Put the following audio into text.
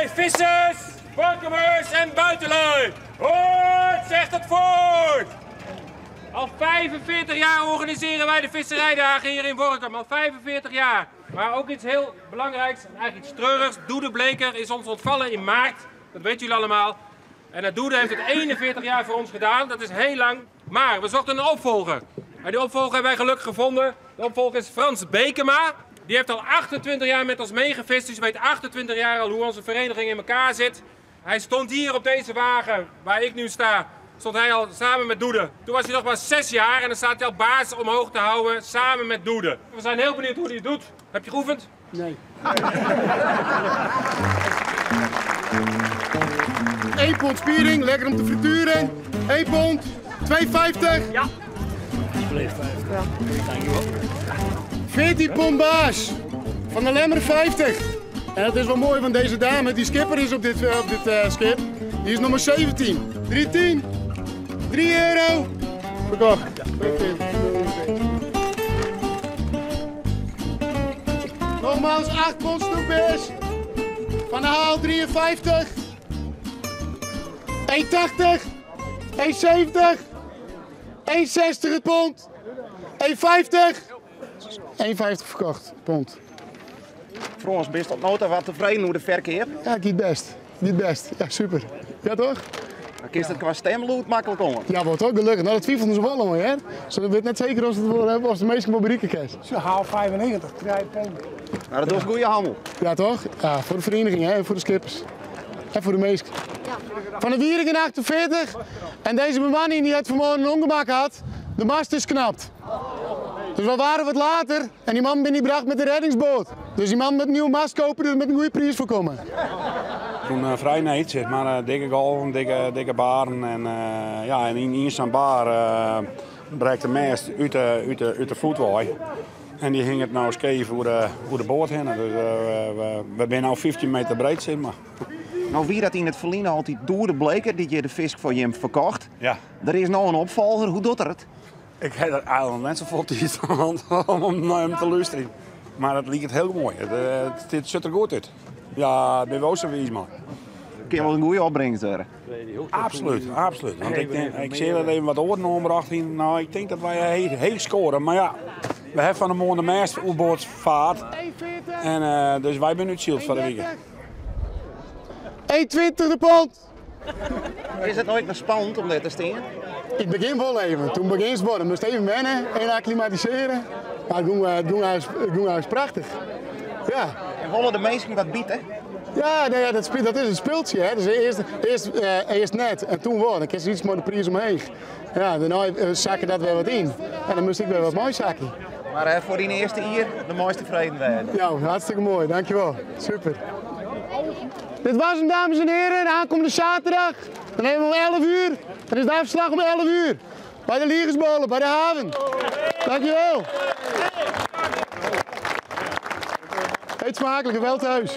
Wij vissers, sportcommers en buitenlui. Hoort, zegt het voort! Al 45 jaar organiseren wij de visserijdagen hier in Workum. Al 45 jaar. Maar ook iets heel belangrijks, eigenlijk iets treurigs. Doede Bleker is ons ontvallen in maart. Dat weten jullie allemaal. En het Doede heeft het 41 jaar voor ons gedaan. Dat is heel lang. Maar we zochten een opvolger. En die opvolger hebben wij gelukkig gevonden. De opvolger is Frans Bekema. Die heeft al 28 jaar met ons meegevist. Dus weet 28 jaar al hoe onze vereniging in elkaar zit. Hij stond hier op deze wagen, waar ik nu sta, stond hij al samen met Doede. Toen was hij nog maar 6 jaar en dan staat hij al baas omhoog te houden samen met Doede. We zijn heel benieuwd hoe hij het doet. Heb je geoefend? Nee. 1 pond spiering, lekker om te frituren. 1 pond, 2,50. Ja. Alsjeblieft. Ja. Dankjewel. 14 pond baas, van de Lemmer 50. En het is wel mooi, want deze dame, die skipper is op dit schip, die is nummer 17. 3,10. 3 euro. Verkocht. Nogmaals 8 pond snoepjes. Van de Haal 53. 1,80. 1,70. 1,60 het pond. 1,50. 1,50 verkocht, pond. Frans, best tot nota wat tevreden hoe de verkeer? Ja, niet best. Niet best. Ja, super. Ja, toch? Dan kiest het qua stemlood makkelijk om. Ja, wordt ook gelukkig. Nou, dat twijfelden ze wel al, hè? Ze weet net zeker als het wel hebben als de meeste wel bereiken kan. Ze haal 95, 3 pond. Maar dat is goede handel. Ja, toch? Ja, voor de vereniging, hè? Voor de skippers. En voor de meesten. Van de Wieringen 48. En deze bemanning die het vanmorgen een ongemak had, de mast is knapt. Dus we waren wat later en die man ben die bracht met de reddingsboot. Dus die man met een nieuwe mast kopen, dus met een goede prijs voor komen. Toen vrij niet, zeg maar, dikke golven, dikke baren en ja, en in zo'n bar breekt de mast uit de voetweg. En die hing het nou scheef voor de boot heen. Dus we zijn nu 15 meter breed, zeg maar. Nou, wie dat in het verliezen altijd door de Bleker, die je de vis voor je verkocht. Ja. Er is nou een opvolger, hoe doet er het? Ik heb er eigenlijk net zo vol tijd om naar hem te luisteren. Maar dat liep het heel mooi. Het ziet er goed uit. Ja, dat was zo wees man. Kun je wel een goede opbrengst zeggen? Absoluut, absoluut. Want ik zie er even wat oren ombracht. Nou, ik denk dat wij heel scoren. Maar ja, we hebben van de morgen de meest opboordsvaart. En dus wij zijn nu het shield van de week. 1,20 de pond. Is het nooit nog spannend om dit te staan? Ik begin wel even. Toen begon het worden. Moest even wennen en acclimatiseren. Maar het ging prachtig. Ja. En willen de mensen wat bieden? Ja, nee, dat is een speeltje. Hè. Dus eerst net en toen wel. Dan kreeg je iets met de prijs omheen. Ja, daarna zakken dat weer wat in. En dan moest ik weer wat mooi zakken. Maar voor die eerste hier de mooiste tevreden werden. Ja, hartstikke mooi. Dankjewel. Super. Dit was hem, dames en heren. Aankomende zaterdag. Dan hebben we om 11 uur. Dan is de afslag om 11 uur. Bij de Liegersmolen, bij de haven. Dankjewel. Eet smakelijk en wel thuis.